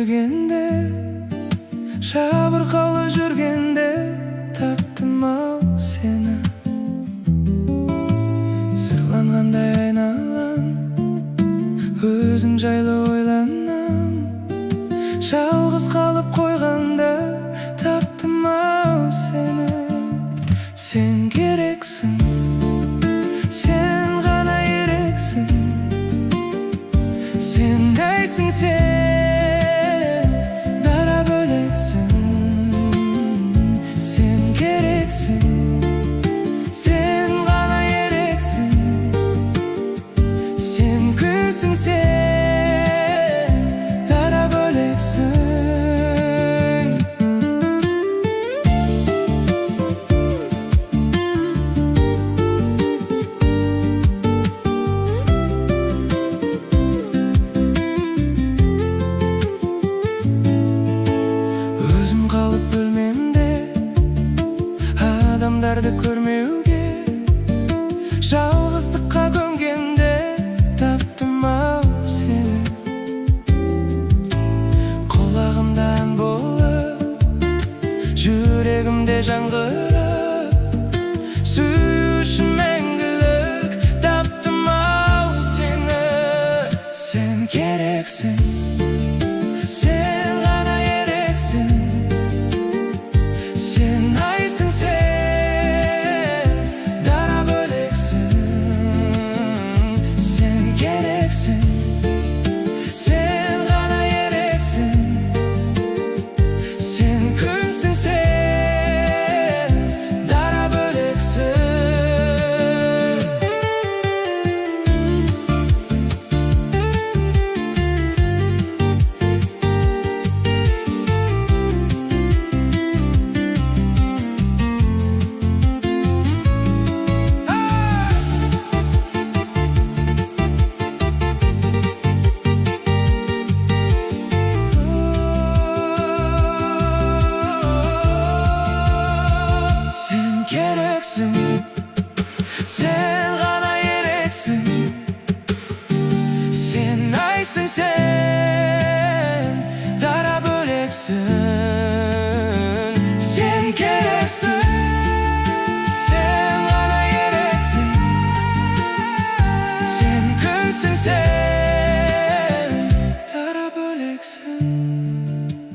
жүргенде, жабырқаулы жүргенде таптым-ау сені. Сырланғандай айналам, өзің жайлы ойланам. Жалғыз қалып қойғанда таптым-ау сені. Сен керексің, сен ғана ерексің. Сендейсің сен, дара бөлексің. Сен керексің, сен ғана ерексің. Сен күнсің сен, дара бөлексің. Өзім қалып бөлмемде, адамдарды көрмеуге, жалғыздыққа көнгенде таптым-ау сені. Құлағымда ән болып, жүрегімде жаңғырып,